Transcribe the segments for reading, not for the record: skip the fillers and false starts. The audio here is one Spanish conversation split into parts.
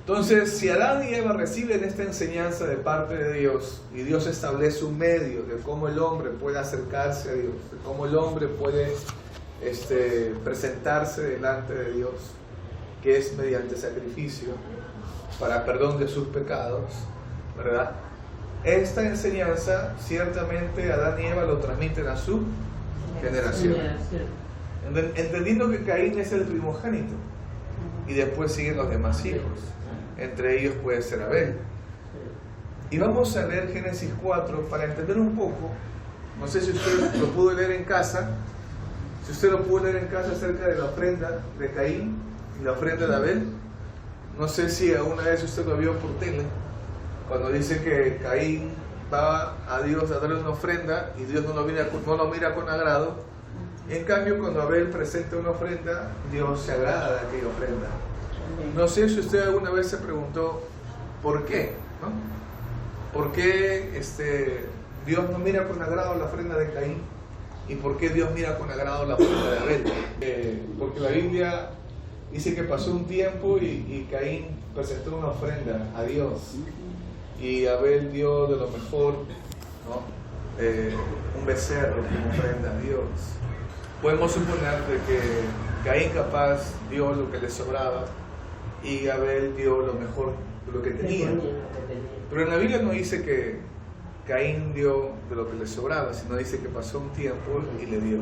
Entonces, si Adán y Eva reciben esta enseñanza de parte de Dios, y Dios establece un medio de cómo el hombre puede acercarse a Dios, de cómo el hombre puede presentarse delante de Dios, que es mediante sacrificio para perdón de sus pecados, ¿verdad? Esta enseñanza, ciertamente Adán y Eva lo transmiten a su generación, entendiendo que Caín es el primogénito y después siguen los demás hijos, entre ellos puede ser Abel. Y vamos a leer Génesis 4 para entender un poco. No sé si usted lo pudo leer en casa, si usted lo pudo leer en casa acerca de la ofrenda de Caín y la ofrenda de Abel. No sé si alguna vez usted lo vio por tele, cuando dice que Caín va a Dios a darle una ofrenda y Dios no lo mira con agrado. En cambio, cuando Abel presenta una ofrenda, Dios se agrada de aquella ofrenda. No sé si usted alguna vez se preguntó por qué, ¿no? ¿Por qué Dios no mira con agrado la ofrenda de Caín? ¿Y por qué Dios mira con agrado la ofrenda de Abel? Porque la Biblia dice que pasó un tiempo y Caín presentó una ofrenda a Dios. Y Abel dio de lo mejor, ¿no? Un becerro como ofrenda a Dios. Podemos suponer de que Caín capaz dio lo que le sobraba y Abel dio lo mejor de lo que tenía. Pero en la Biblia no dice que Caín dio de lo que le sobraba, sino dice que pasó un tiempo y le dio.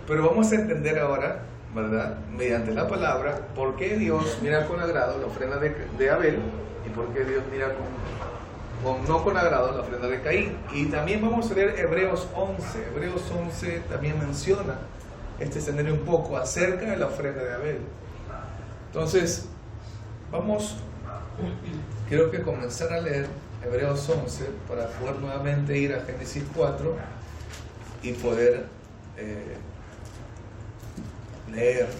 Pero vamos a entender ahora, ¿verdad?, mediante la palabra, por qué Dios mira con agrado la ofrenda de Abel y por qué Dios mira no con agrado la ofrenda de Caín. Y también vamos a leer Hebreos 11. Hebreos 11 también menciona este escenario un poco acerca de la ofrenda de Abel. Entonces, quiero que comenzar a leer Hebreos 11 para poder nuevamente ir a Génesis 4 y poder leerlo.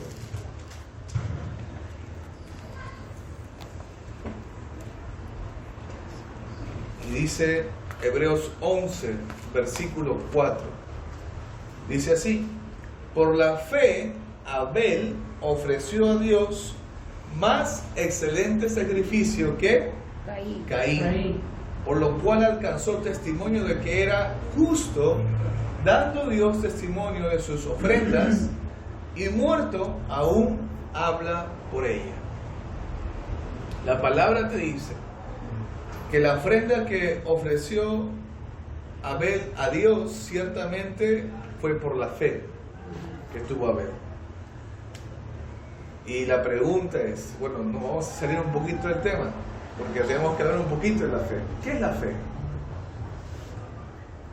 Y dice Hebreos 11, versículo 4. Dice así: por la fe, Abel ofreció a Dios más excelente sacrificio que Caín, por lo cual alcanzó testimonio de que era justo, dando Dios testimonio de sus ofrendas, y muerto aún habla por ella. La palabra te dice que la ofrenda que ofreció Abel a Dios ciertamente fue por la fe que tuvo Abel. Y la pregunta es, bueno, no vamos a salir un poquito del tema, porque tenemos que hablar un poquito de la fe. ¿Qué es la fe?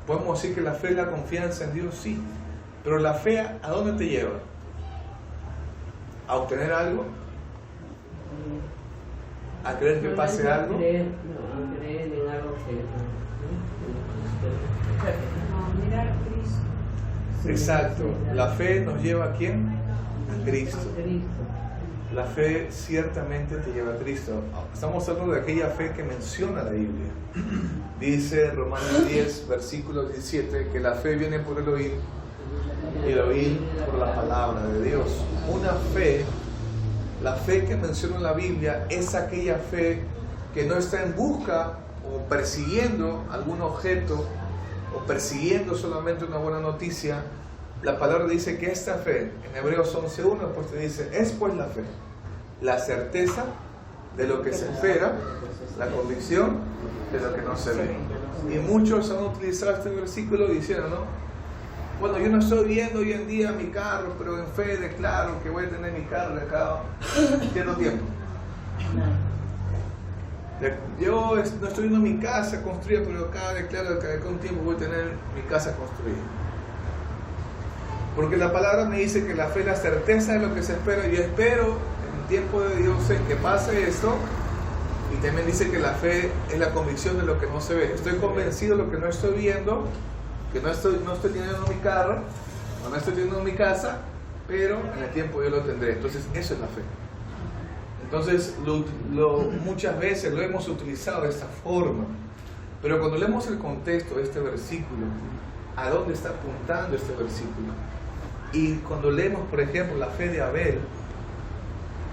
Podemos decir que la fe es la confianza en Dios, sí, pero la fe, ¿a dónde te lleva? ¿A obtener algo? ¿A creer que pase algo? A creer en algo que mirar a Cristo. Exacto. La fe nos lleva ¿a quién? A Cristo. La fe ciertamente te lleva a Cristo. Estamos hablando de aquella fe que menciona la Biblia. Dice Romanos 10, versículo 17, que la fe viene por el oír y el oír por la palabra de Dios. Una fe, la fe que menciona la Biblia, es aquella fe que no está en busca o persiguiendo algún objeto o persiguiendo solamente una buena noticia. La palabra dice que esta fe, en Hebreos 11.1, pues te dice, es pues la fe, la certeza de lo que se espera, la convicción de lo que no se ve. Y muchos han utilizado este versículo diciendo, ¿no? Bueno, yo no estoy viendo hoy en día mi carro, pero en fe declaro que voy a tener mi carro de acá cierto tiempo. Yo no estoy viendo mi casa construida, pero acá declaro que de acá un tiempo voy a tener mi casa construida. Porque la palabra me dice que la fe es la certeza de lo que se espera. Y yo espero en el tiempo de Dios que pase esto. Y también dice que la fe es la convicción de lo que no se ve. Estoy convencido de lo que no estoy viendo, que no estoy teniendo mi carro, no estoy teniendo mi casa, pero en el tiempo yo lo tendré. Entonces eso es la fe. Entonces muchas veces lo hemos utilizado de esta forma. Pero cuando leemos el contexto de este versículo, ¿a dónde está apuntando este versículo? Y cuando leemos, por ejemplo, la fe de Abel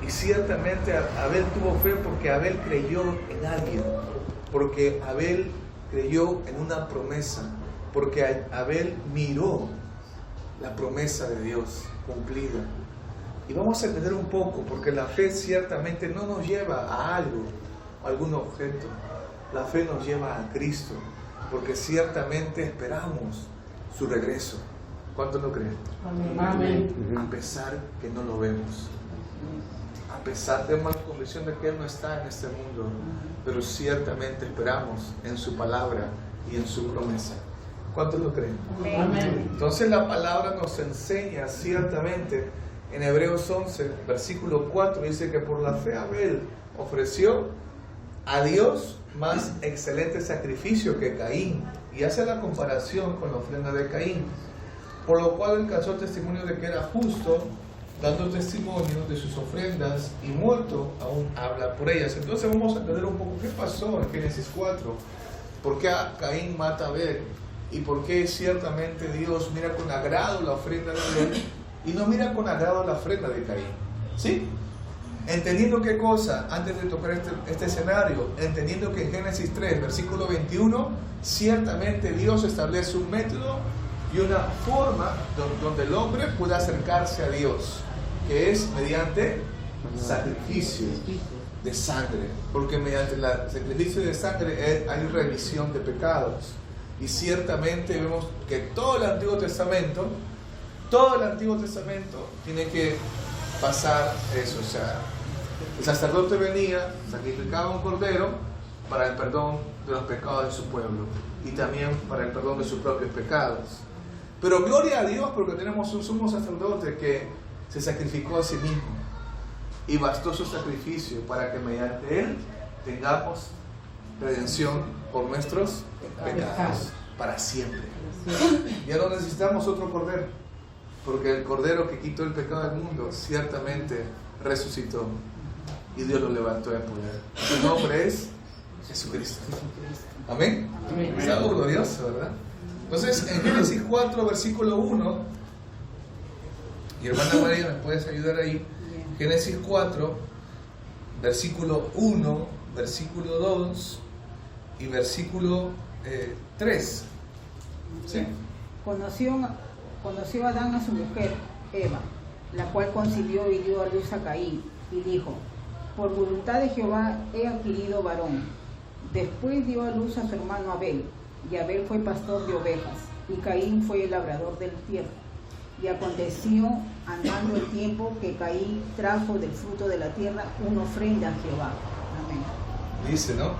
Y ciertamente Abel tuvo fe porque Abel creyó en alguien, porque Abel creyó en una promesa, porque Abel miró la promesa de Dios cumplida. Y vamos a entender un poco, porque la fe ciertamente no nos lleva a algo, a algún objeto. La fe nos lleva a Cristo, porque ciertamente esperamos su regreso. ¿Cuántos lo creen? Amén. A pesar que no lo vemos. A pesar de la convicción de que Él no está en este mundo, pero ciertamente esperamos en su palabra y en su promesa. ¿Cuántos lo creen? Amén. Entonces la palabra nos enseña ciertamente en Hebreos 11, versículo 4, dice que por la fe Abel ofreció a Dios más excelente sacrificio que Caín, y hace la comparación con la ofrenda de Caín, por lo cual alcanzó testimonio de que era justo, dando testimonio de sus ofrendas, y muerto aún habla por ellas. Entonces vamos a entender un poco qué pasó en Génesis 4, por qué Caín mata a Abel, y por qué ciertamente Dios mira con agrado la ofrenda de Abel y no mira con agrado la ofrenda de Caín. ¿Sí? Entendiendo qué cosa, antes de tocar este escenario, entendiendo que en Génesis 3, versículo 21, ciertamente Dios establece un método y una forma donde el hombre puede acercarse a Dios, que es mediante sacrificio de sangre, porque mediante el sacrificio de sangre hay remisión de pecados. Y ciertamente vemos que todo el Antiguo Testamento tiene que pasar eso. O sea, el sacerdote venía, sacrificaba un cordero para el perdón de los pecados de su pueblo y también para el perdón de sus propios pecados. Pero gloria a Dios porque tenemos un sumo sacerdote que se sacrificó a sí mismo y bastó su sacrificio para que mediante él tengamos redención por nuestros pecados para siempre. Ya no necesitamos otro cordero, porque el cordero que quitó el pecado del mundo ciertamente resucitó y Dios lo levantó en poder. Su nombre es Jesucristo. Amén. Es algo glorioso, ¿verdad? Entonces, en Génesis 4, versículo 1, y hermana María, ¿me puedes ayudar ahí? Génesis 4, versículo 1, versículo 2 y versículo 3. ¿Sí? Conoció Adán a su mujer, Eva, la cual concibió y dio a luz a Caín, y dijo: por voluntad de Jehová he adquirido varón. Después dio a luz a su hermano Abel, y Abel fue pastor de ovejas, y Caín fue el labrador de la tierra. Y aconteció, andando el tiempo, que Caín trajo del fruto de la tierra una ofrenda a Jehová. Amén. Dice, ¿no?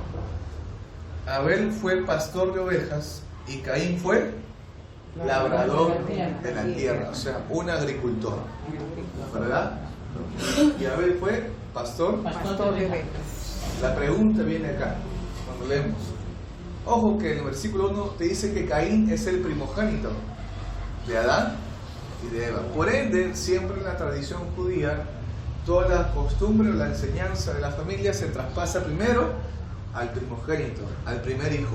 Abel fue pastor de ovejas y Caín fue labrador de la tierra, o sea, un agricultor, ¿verdad? Y Abel fue pastor de ovejas. La pregunta viene acá, cuando leemos. Ojo que en el versículo 1 te dice que Caín es el primogénito de Adán y de Eva. Por ende, siempre en la tradición judía, toda la costumbre o la enseñanza de la familia se traspasa primero al primogénito, al primer hijo.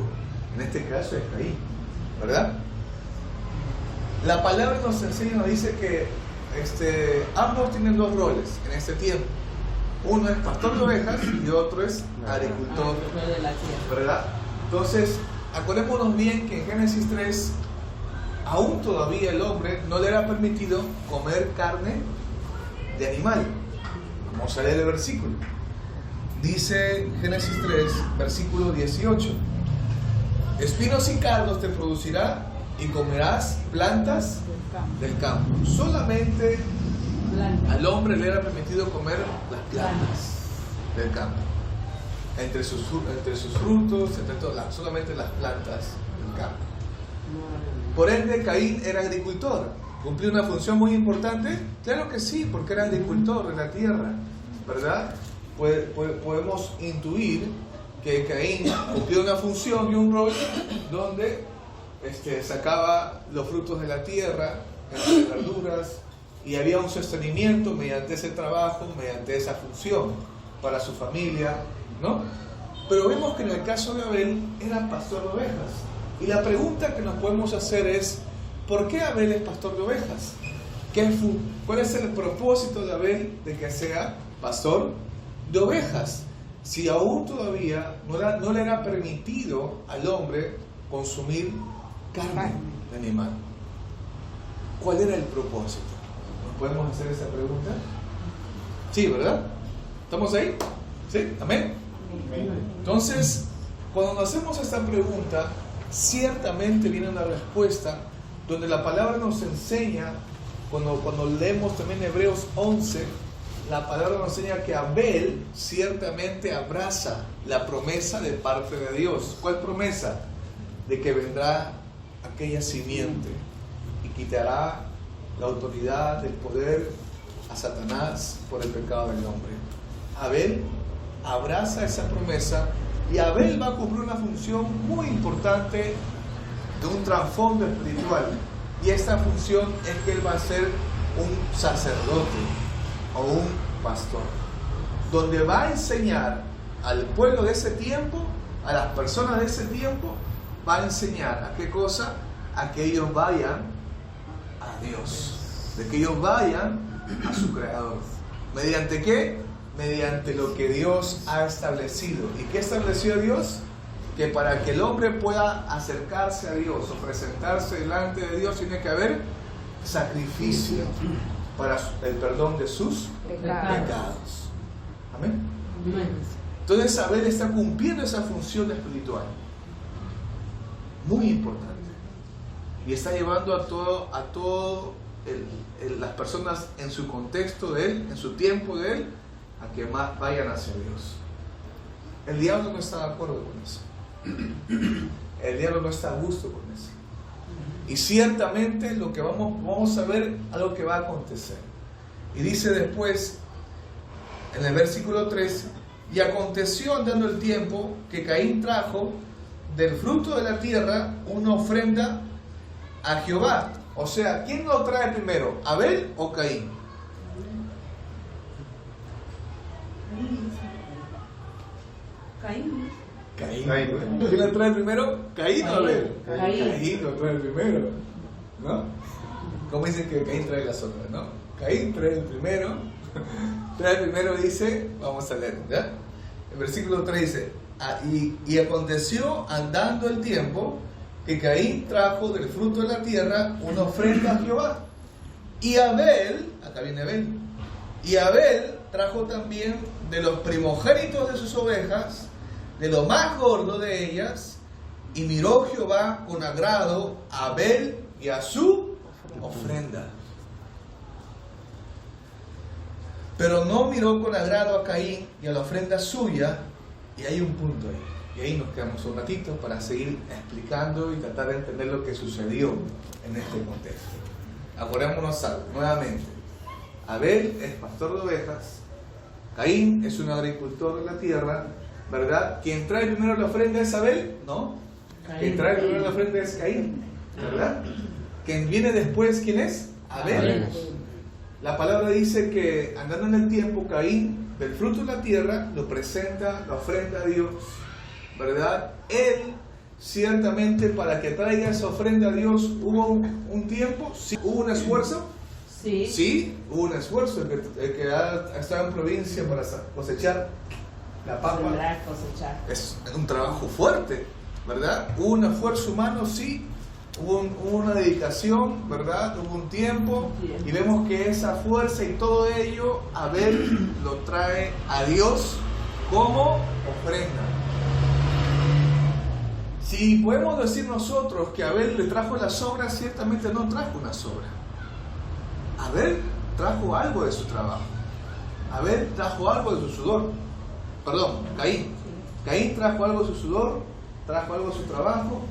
En este caso es Caín, ¿verdad? La palabra nos enseña, nos dice que ambos tienen dos roles en este tiempo. Uno es pastor de ovejas y otro es agricultor, ¿verdad? Entonces, acordémonos bien que en Génesis 3, aún todavía el hombre no le era permitido comer carne de animal. Vamos a leer el versículo. Dice Génesis 3, versículo 18: espinos y cardos te producirá y comerás plantas del campo. Solamente al hombre le era permitido comer las plantas del campo. Entre sus frutos, solamente las plantas del campo. Por ende, Caín era agricultor. ¿Cumplió una función muy importante? Claro que sí, porque era agricultor de la tierra, ¿verdad? Podemos intuir que Caín cumplió una función y un rol donde sacaba los frutos de la tierra, las verduras, y había un sostenimiento mediante ese trabajo, mediante esa función para su familia, ¿no? Pero vemos que en el caso de Abel era pastor de ovejas. Y la pregunta que nos podemos hacer es: ¿por qué Abel es pastor de ovejas? ¿Cuál es el propósito de Abel de que sea pastor de ovejas. Si aún todavía no le era permitido al hombre consumir carne de animal. ¿Cuál era el propósito? ¿Nos podemos hacer esa pregunta? Sí, ¿verdad? ¿Estamos ahí? ¿Sí? ¿Amén? Entonces, cuando nos hacemos esta pregunta, ciertamente viene una respuesta donde la palabra nos enseña, cuando leemos también Hebreos 11, la palabra nos enseña que Abel ciertamente abraza la promesa de parte de Dios. ¿Cuál promesa? De que vendrá aquella simiente y quitará la autoridad, el poder a Satanás por el pecado del hombre. Abel abraza esa promesa y Abel va a cumplir una función muy importante de un trasfondo espiritual, y esta función es que él va a ser un sacerdote o un pastor, donde va a enseñar al pueblo de ese tiempo, a las personas de ese tiempo, va a enseñar a qué cosa, a que ellos vayan a Dios, de que ellos vayan a su Creador. ¿Mediante qué? Mediante lo que Dios ha establecido. ¿Y qué estableció Dios? Que para que el hombre pueda acercarse a Dios o presentarse delante de Dios, tiene que haber sacrificio para el perdón de sus pecados. Amén. Entonces Abel está cumpliendo esa función espiritual muy importante, y está llevando a todo las personas en su contexto de él, en su tiempo de él, a que más vayan hacia Dios. El diablo no está de acuerdo con eso. El diablo no está a gusto con eso. Y ciertamente lo que vamos a ver, algo que va a acontecer. Y dice después, en el versículo 3, y aconteció andando el tiempo que Caín trajo del fruto de la tierra una ofrenda a Jehová. O sea, ¿quién lo trae primero? ¿Abel o Caín? Caín. ¿Quién lo trae primero? ¿Caín o Abel? Caín lo trae primero, ¿no? Como dicen que Caín trae las otras, ¿no? Caín trae el primero. Trae el primero, dice, vamos a leer, ¿ya? El versículo 3 dice, y aconteció andando el tiempo que Caín trajo del fruto de la tierra una ofrenda a Jehová. Y Abel, acá viene Abel, y Abel trajo también de los primogénitos de sus ovejas, de lo más gordo de ellas, y miró Jehová con agrado a Abel y a su ofrenda. Pero no miró con agrado a Caín y a la ofrenda suya, y hay un punto ahí. Y ahí nos quedamos un ratito para seguir explicando y tratar de entender lo que sucedió en este contexto. Acordémonos algo, nuevamente. Abel es pastor de ovejas, Caín es un agricultor de la tierra, ¿verdad? ¿Quien trae primero la ofrenda es Abel? No. Quien trae primero la ofrenda es Caín, ¿verdad? Quien viene después, ¿quién es? Abel. La palabra dice que andando en el tiempo, Caín, del fruto de la tierra, lo presenta, la ofrenda a Dios, ¿verdad? Él, ciertamente, para que traiga esa ofrenda a Dios, ¿hubo un tiempo? ¿Sí? ¿Hubo un esfuerzo? Sí. Sí, hubo un esfuerzo. El que ha estado en provincia para cosechar la papa es un trabajo fuerte, ¿verdad? ¿Hubo un esfuerzo humano? Sí. Hubo una dedicación, ¿verdad? Hubo un tiempo, y vemos que esa fuerza y todo ello, Abel lo trae a Dios como ofrenda. Si podemos decir nosotros que Abel le trajo la sobra, ciertamente no trajo una sobra. Abel trajo algo de su trabajo. Abel trajo algo de su sudor. Perdón, Caín. Caín trajo algo de su sudor, trajo algo de su trabajo.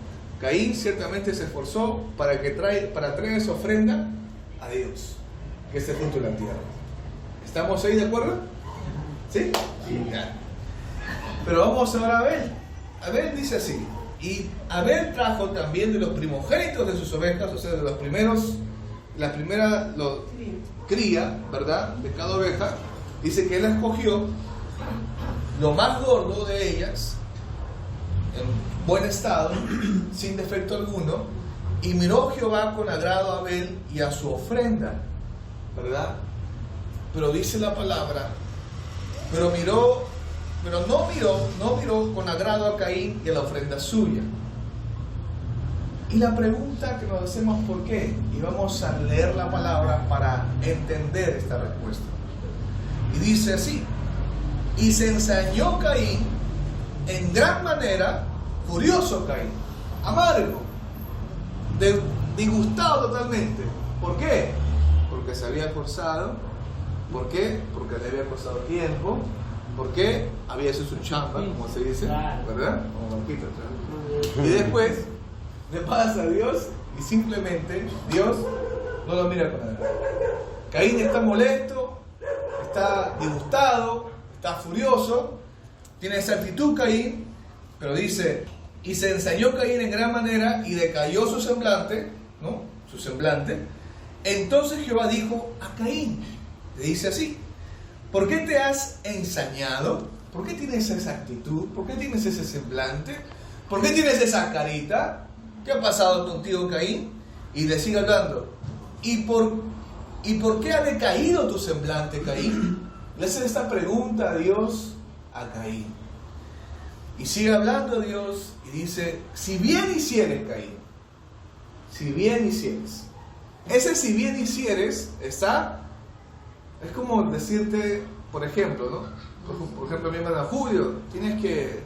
Caín ciertamente se esforzó para traer esa ofrenda a Dios, que es el fruto de la tierra. ¿Estamos ahí de acuerdo? ¿Sí? Sí. Ya. Pero vamos ahora a Abel. Abel dice así, y Abel trajo también de los primogénitos de sus ovejas, o sea, de los primeros, la primera cría, ¿verdad?, de cada oveja. Dice que él escogió lo más gordo de ellas, en buen estado, sin defecto alguno, y miró Jehová con agrado a Abel y a su ofrenda, ¿verdad? Pero dice la palabra pero no miró con agrado a Caín y a la ofrenda suya. Y la pregunta que nos hacemos, ¿por qué? Y vamos a leer la palabra para entender esta respuesta. Y dice así: y se ensañó Caín en gran manera, furioso Caín, amargo, disgustado totalmente. ¿Por qué? Porque se había esforzado. ¿Por qué? Porque le había costado tiempo. ¿Por qué? Había hecho su chamba, como se dice, ¿verdad? Como Marquito. Y después le pasa a Dios y simplemente Dios no lo mira con agrado. Caín está molesto, está disgustado, está furioso, tiene esa actitud Caín, pero dice: y se ensañó Caín en gran manera y decayó su semblante, ¿no? Su semblante. Entonces Jehová dijo a Caín, le dice así: ¿por qué te has ensañado? ¿Por qué tienes esa actitud? ¿Por qué tienes ese semblante? ¿Por qué tienes esa carita? ¿Qué ha pasado contigo, Caín? Y le sigue hablando: ¿Y por qué ha decaído tu semblante, Caín? Le hace esta pregunta a Dios a Caín. Y sigue hablando Dios y dice: si bien hicieres, Caín, si bien hicieres. Ese si bien hicieres está, es como decirte, por ejemplo, ¿no? Por ejemplo, mi hermana: Julio, tienes que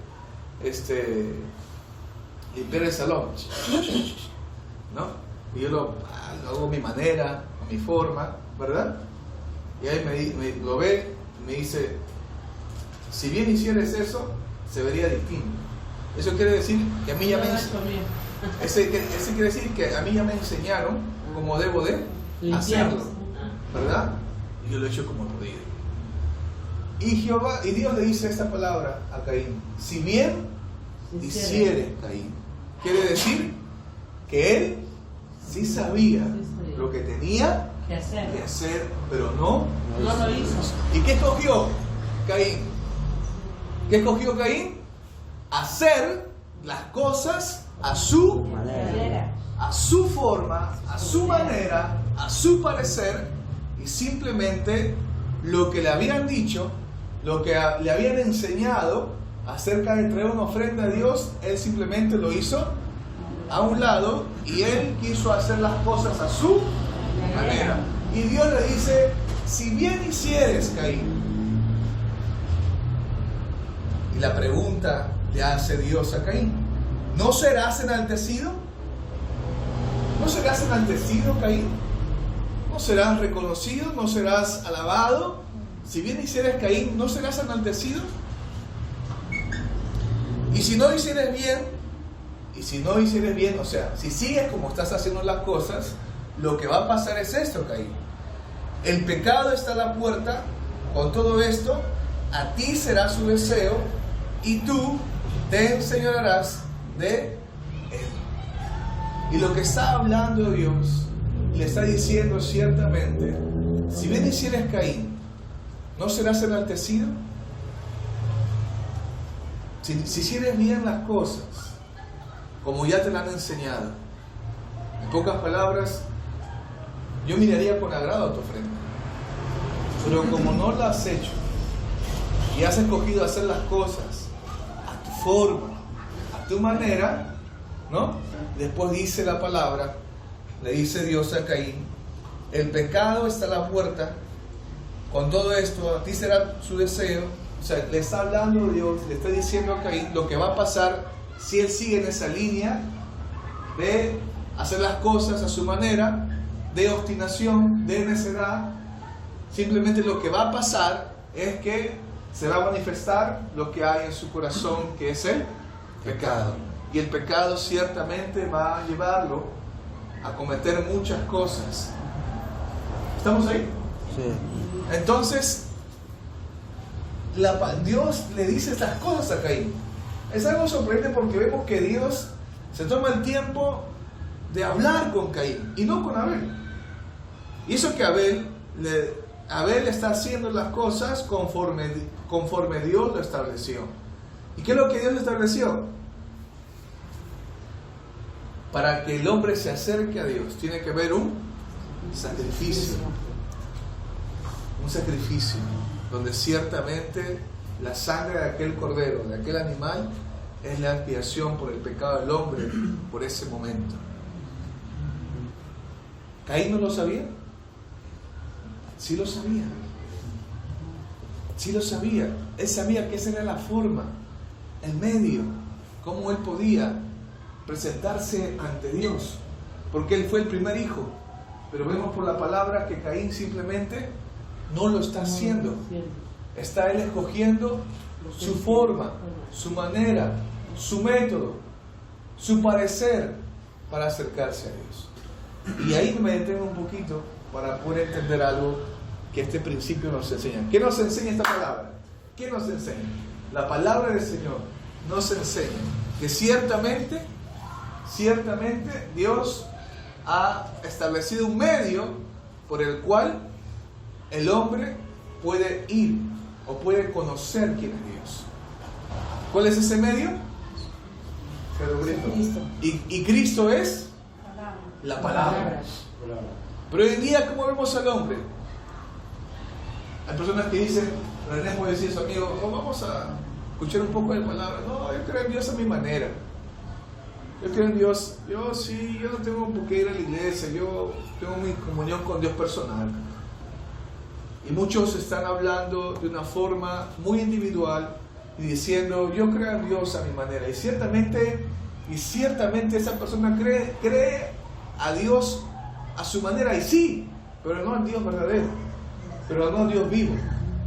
limpiar el salón, ¿no? Y yo lo hago a mi manera, a mi forma, ¿verdad? Y él me lo ve y me dice: si bien hicieres eso, se vería distinto. Eso quiere decir que a mí ya me ese quiere decir que a mí ya me enseñaron cómo debo de hacerlo, ¿verdad? Y yo lo he hecho como podido. Y Dios le dice esta palabra a Caín: si bien hicieres, Caín. Quiere decir que él sí sabía lo que tenía que hacer, pero no lo hizo. ¿Y qué escogió Caín? ¿Qué escogió Caín? Hacer las cosas a su manera, a su forma, a su manera, a su parecer, y simplemente lo que le habían dicho, lo que le habían enseñado acerca de traer una ofrenda a Dios, él simplemente lo hizo a un lado y él quiso hacer las cosas a su manera. Y Dios le dice: si bien hicieres, Caín. Y la pregunta le hace Dios a Caín: ¿no serás enaltecido? ¿No serás enaltecido, Caín? ¿No serás reconocido? ¿No serás alabado? Si bien hicieres, Caín, ¿no serás enaltecido? Y si no hicieres bien, o sea, si sigues como estás haciendo las cosas, lo que va a pasar es esto, Caín. El pecado está a la puerta. Con todo esto, a ti será su deseo y tú te enseñorearás de él. Y lo que está hablando Dios, le está diciendo ciertamente: si bien hicieres, Caín, ¿no serás enaltecido? Si hicieres bien las cosas, como ya te las han enseñado, en pocas palabras, yo miraría con agrado a tu ofrenda. Pero como no la has hecho y has escogido hacer las cosas a tu forma, a tu manera, ¿no? Después dice la palabra, le dice Dios a Caín: el pecado está a la puerta. Con todo esto, a ti será su deseo. O sea, le está hablando Dios, le está diciendo a Caín lo que va a pasar si él sigue en esa línea de hacer las cosas a su manera, de obstinación, de necedad. Simplemente lo que va a pasar es que se va a manifestar lo que hay en su corazón, que es el pecado. Y el pecado ciertamente va a llevarlo a cometer muchas cosas. ¿Estamos ahí? Sí. Entonces, Dios le dice estas cosas a Caín. Es algo sorprendente porque vemos que Dios se toma el tiempo de hablar con Caín y no con Abel. Y eso que Abel está haciendo las cosas conforme Dios lo estableció. ¿Y qué es lo que Dios estableció? Para que el hombre se acerque a Dios, tiene que haber un sacrificio. Un sacrificio, donde ciertamente la sangre de aquel cordero, de aquel animal, es la expiación por el pecado del hombre por ese momento. ¿Caín no lo sabía? Sí lo sabía. Sí lo sabía. Él sabía que esa era la forma, el medio, cómo él podía presentarse ante Dios, porque él fue el primer hijo. Pero vemos por la palabra que Caín simplemente no lo está haciendo. Está él escogiendo su forma, su manera, su método, su parecer para acercarse a Dios. Y ahí me detengo un poquito para poder entender algo que este principio nos enseña. ¿Qué nos enseña esta palabra? ¿Qué nos enseña? La palabra del Señor nos enseña que ciertamente Dios ha establecido un medio por el cual el hombre puede ir o puede conocer quién es Dios. ¿Cuál es ese medio? Cristo. Y Cristo es la palabra. Pero hoy en día, ¿cómo vemos al hombre? Hay personas que dicen, René puede decir a su amigo, vamos a escuchar un poco de palabra. No, yo creo en Dios a mi manera. Yo creo en Dios, yo no tengo por qué ir a la iglesia, yo tengo mi comunión con Dios personal. Y muchos están hablando de una forma muy individual y diciendo, yo creo en Dios a mi manera. Y ciertamente esa persona cree a Dios a su manera, y sí, pero no al Dios verdadero, pero no al Dios vivo.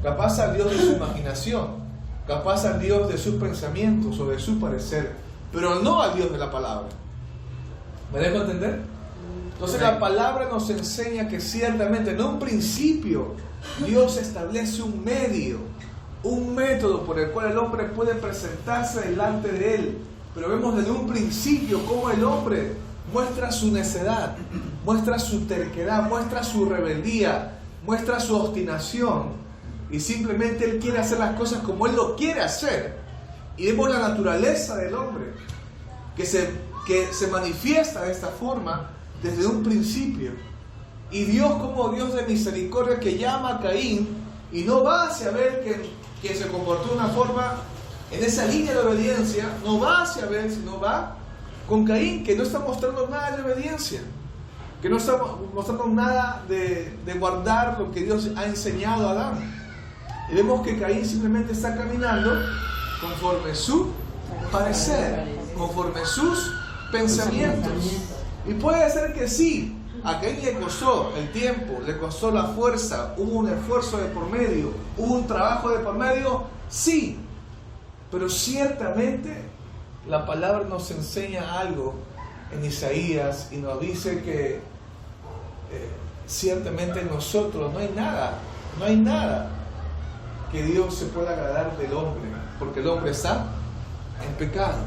Capaz al Dios de su imaginación, capaz al Dios de sus pensamientos o de su parecer, pero no al Dios de la palabra. ¿Me dejo entender? Entonces la palabra nos enseña que ciertamente en un principio Dios establece un medio, un método por el cual el hombre puede presentarse delante de Él. Pero vemos desde un principio cómo el hombre muestra su necedad, muestra su terquedad, muestra su rebeldía, muestra su obstinación, y simplemente él quiere hacer las cosas como él lo quiere hacer. Y vemos la naturaleza del hombre que se manifiesta de esta forma desde un principio. Y Dios, como Dios de misericordia, que llama a Caín y no va hacia ver que se comportó de una forma en esa línea de obediencia, no va hacia ver, sino va con Caín, que no está mostrando nada de obediencia, que no está mostrando nada de guardar lo que Dios ha enseñado a Adán. Y vemos que Caín simplemente está caminando conforme su parecer, conforme sus pensamientos. Y puede ser que sí, a Caín le costó el tiempo, le costó la fuerza, hubo un esfuerzo de por medio, hubo un trabajo de por medio, sí. Pero ciertamente la palabra nos enseña algo en Isaías y nos dice que ciertamente en nosotros no hay nada que Dios se pueda agradar del hombre, porque el hombre está en pecado.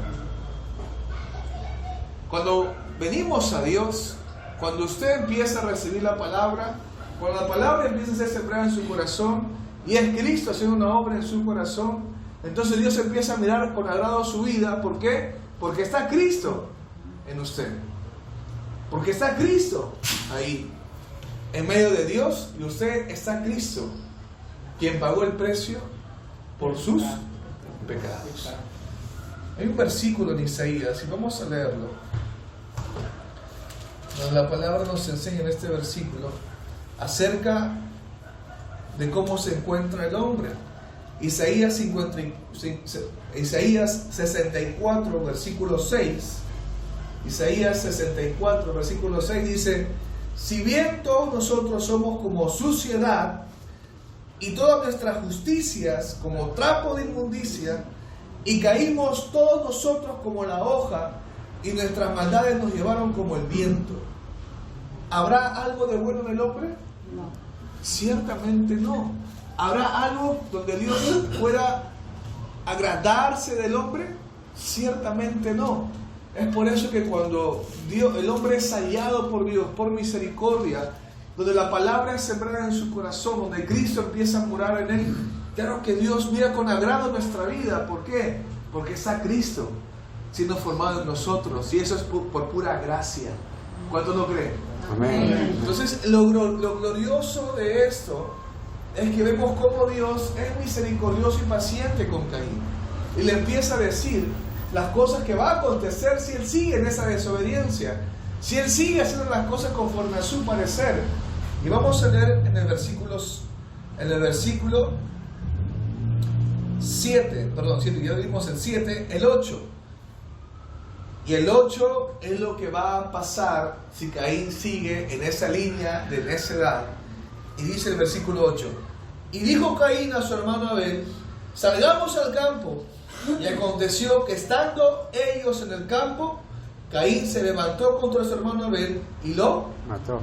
Cuando venimos a Dios, cuando usted empieza a recibir la palabra, cuando la palabra empieza a ser sembrada en su corazón y es Cristo haciendo una obra en su corazón, entonces Dios empieza a mirar con agrado su vida. ¿Por qué? Porque está Cristo en usted. Porque está Cristo ahí, en medio de Dios, y usted está Cristo, quien pagó el precio por sus pecados. Hay un versículo en Isaías, y vamos a leerlo, donde la palabra nos enseña en este versículo acerca de cómo se encuentra el hombre. Isaías 64, versículo 6. Isaías 64, versículo 6 dice: si bien todos nosotros somos como suciedad, y todas nuestras justicias como trapo de inmundicia, y caímos todos nosotros como la hoja, y nuestras maldades nos llevaron como el viento. ¿Habrá algo de bueno en el hombre? No. Ciertamente no. ¿Habrá algo donde Dios pueda agradarse del hombre? Ciertamente no. Es por eso que cuando el hombre es hallado por Dios, por misericordia, donde la palabra es sembrada en su corazón, donde Cristo empieza a morar en él, claro que Dios mira con agrado nuestra vida. ¿Por qué? Porque está Cristo siendo formado en nosotros, y eso es por pura gracia. ¿Cuántos lo creen? Amén. Entonces lo glorioso de esto es que vemos cómo Dios es misericordioso y paciente con Caín. Y le empieza a decir las cosas que va a acontecer si él sigue en esa desobediencia, si él sigue haciendo las cosas conforme a su parecer. Y vamos a leer en el versículo 7, ya vimos el 7, el 8. Y el 8 es lo que va a pasar si Caín sigue en esa línea de necedad. Y dice el versículo 8: y dijo Caín a su hermano Abel: salgamos al campo. Y aconteció que estando ellos en el campo, Caín se levantó contra su hermano Abel y lo mató.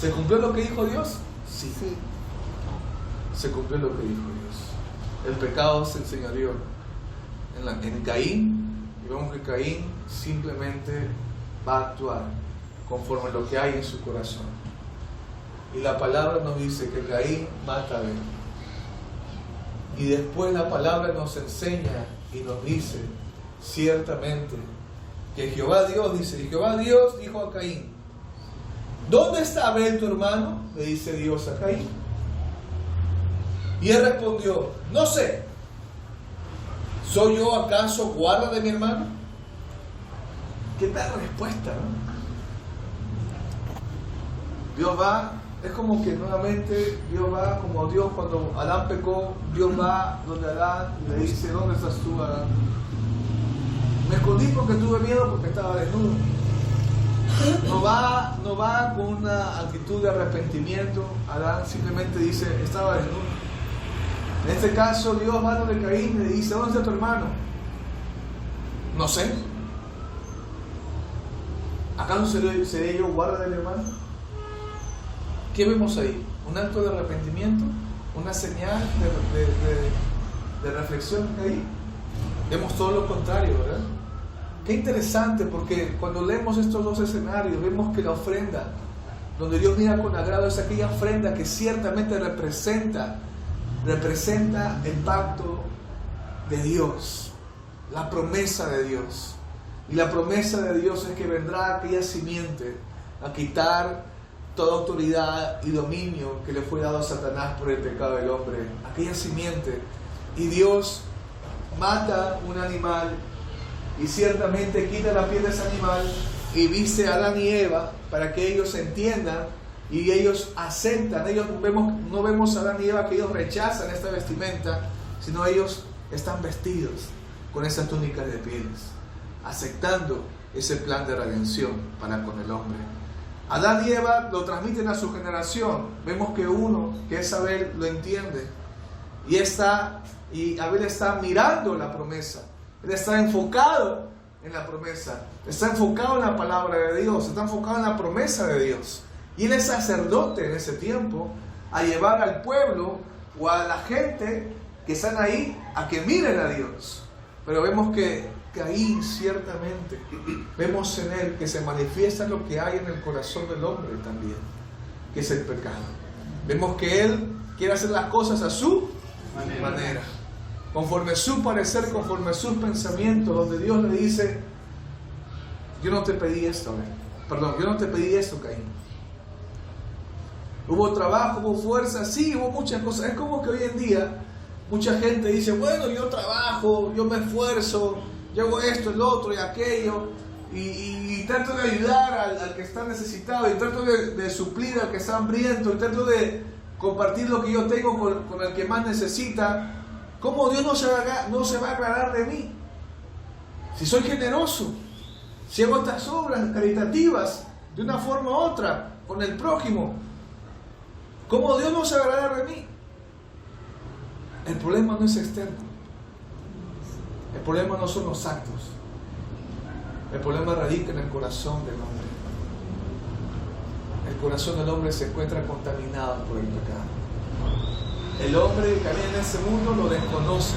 ¿Se cumplió lo que dijo Dios? Sí. Se cumplió lo que dijo Dios. El pecado se enseñoreó en Caín, y vemos que Caín simplemente va a actuar conforme a lo que hay en su corazón. Y la palabra nos dice que Caín mata a Abel. Y después la palabra nos enseña y nos dice ciertamente que Jehová Dios dijo a Caín: ¿dónde está Abel tu hermano? Le dice Dios a Caín. Y él respondió: no sé. ¿Soy yo acaso guarda de mi hermano? ¿Qué tal respuesta, no? Dios va, es como que nuevamente Dios va, como Dios cuando Adán pecó, Dios va donde Adán y le dice: ¿dónde estás tú, Adán? Me escondí porque tuve miedo, porque estaba desnudo. No va con una actitud de arrepentimiento. Adán simplemente dice: estaba desnudo. En este caso Dios va donde Caín y le dice: ¿dónde está tu hermano? No sé. ¿Acaso seré yo guarda del hermano? ¿Qué vemos ahí? ¿Un acto de arrepentimiento? ¿Una señal de reflexión ahí? Vemos todo lo contrario, ¿verdad? Qué interesante, porque cuando leemos estos dos escenarios vemos que la ofrenda donde Dios mira con agrado es aquella ofrenda que ciertamente representa el pacto de Dios, la promesa de Dios. Y la promesa de Dios es que vendrá aquella simiente a quitar toda autoridad y dominio que le fue dado a Satanás por el pecado del hombre. Aquella simiente. Y Dios mata un animal y ciertamente quita la piel de ese animal y viste a Adán y Eva para que ellos entiendan y ellos aceptan. No vemos a Adán y Eva que ellos rechazan esta vestimenta, sino ellos están vestidos con esas túnicas de pieles, aceptando ese plan de redención para con el hombre. Adán y Eva lo transmiten a su generación. Vemos que uno, que es Abel, lo entiende y Abel está mirando la promesa. Él está enfocado en la promesa, está enfocado en la palabra de Dios, está enfocado en la promesa de Dios. Y él es sacerdote en ese tiempo, a llevar al pueblo o a la gente que están ahí a que miren a Dios. Pero vemos que Caín, ciertamente, vemos en él que se manifiesta lo que hay en el corazón del hombre también, que es el pecado. Vemos que él quiere hacer las cosas a su manera, conforme a su parecer, conforme a sus pensamientos, donde Dios le dice: yo no te pedí esto, yo no te pedí esto, Caín. Hubo trabajo, hubo fuerza, sí, hubo muchas cosas. Es como que hoy en día mucha gente dice: bueno, yo trabajo, yo me esfuerzo, yo hago esto, el otro y aquello, y trato de ayudar al que está necesitado, y trato de suplir al que está hambriento, y trato de compartir lo que yo tengo con el que más necesita. ¿Cómo Dios no se va a agradar de mí? Si soy generoso, si hago estas obras caritativas de una forma u otra con el prójimo, ¿cómo Dios no se va a agradar de mí? El problema no es externo. El problema no son los actos. El problema radica en el corazón del hombre. El corazón del hombre se encuentra contaminado por el pecado. El hombre que camina en ese mundo lo desconoce.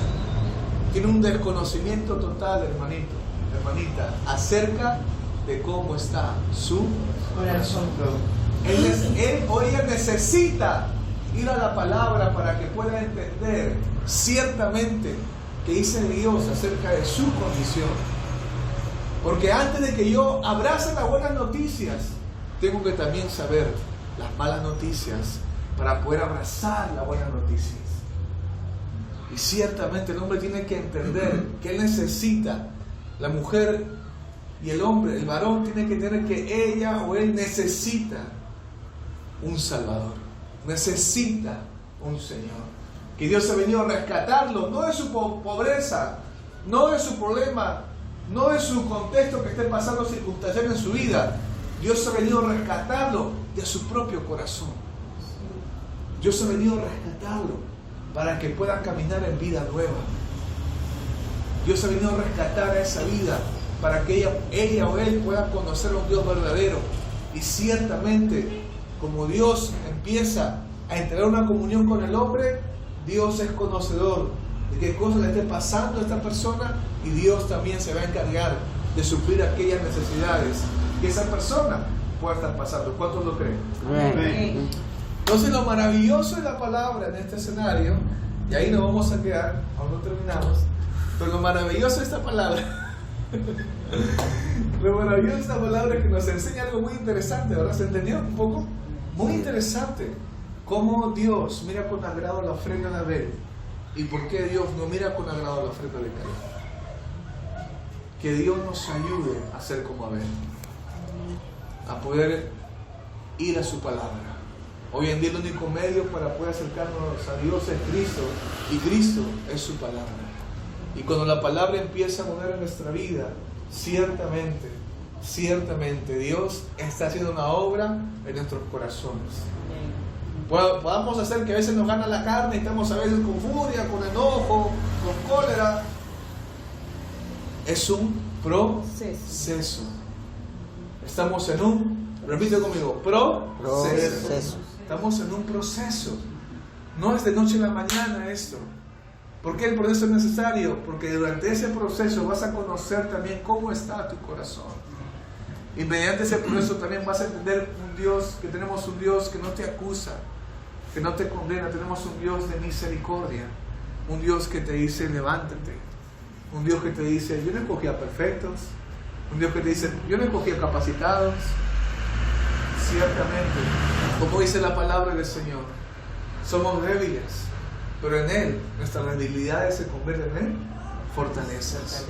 Tiene un desconocimiento total, hermanito, hermanita, acerca de cómo está su corazón. Él o ella necesita ir a la palabra para que pueda entender ciertamente qué dice Dios acerca de su condición. Porque antes de que yo abrace las buenas noticias, tengo que también saber las malas noticias para poder abrazar las buenas noticias. Y ciertamente el hombre tiene que entender que él necesita, la mujer y el hombre, el varón tiene que entender que ella o él necesita un Salvador, necesita un Señor. Que Dios ha venido a rescatarlo, no de su pobreza, no de su problema, no de su contexto que esté pasando circunstancial en su vida. Dios ha venido a rescatarlo de su propio corazón. Dios ha venido a rescatarlo para que pueda caminar en vida nueva. Dios ha venido a rescatar a esa vida para que ella o él pueda conocer a un Dios verdadero. Y ciertamente, como Dios empieza a entregar una comunión con el hombre, Dios es conocedor de qué cosa le esté pasando a esta persona, y Dios también se va a encargar de suplir aquellas necesidades que esa persona pueda estar pasando. ¿Cuántos lo creen? Amén. Entonces, lo maravilloso de la palabra en este escenario, y ahí nos vamos a quedar, aún no terminamos, pero lo maravilloso de esta palabra lo maravilloso de esta palabra es que nos enseña algo muy interesante, ¿verdad? ¿Se entendió un poco? Muy interesante. Cómo Dios mira con agrado la ofrenda de Abel, y por qué Dios no mira con agrado la ofrenda de Caín. Que Dios nos ayude a ser como Abel, a poder ir a su palabra. Hoy en día el único medio para poder acercarnos a Dios es Cristo, y Cristo es su palabra. Y cuando la palabra empieza a mover en nuestra vida, ciertamente Dios está haciendo una obra en nuestros corazones. Podamos hacer que a veces nos gana la carne y estamos a veces con furia, con enojo, con cólera. Es un proceso. Estamos en un, repite conmigo, proceso. Estamos en un proceso. No es de noche a la mañana esto. ¿Por qué el proceso es necesario? Porque durante ese proceso vas a conocer también cómo está tu corazón. Y mediante ese proceso también vas a entender que tenemos un Dios que no te acusa, que no te condena. Tenemos un Dios de misericordia, un Dios que te dice levántate, un Dios que te dice yo no escogí a perfectos, un Dios que te dice yo no escogí a capacitados. Ciertamente, como dice la palabra del Señor, somos débiles, pero en Él nuestras debilidades se convierten en fortalezas.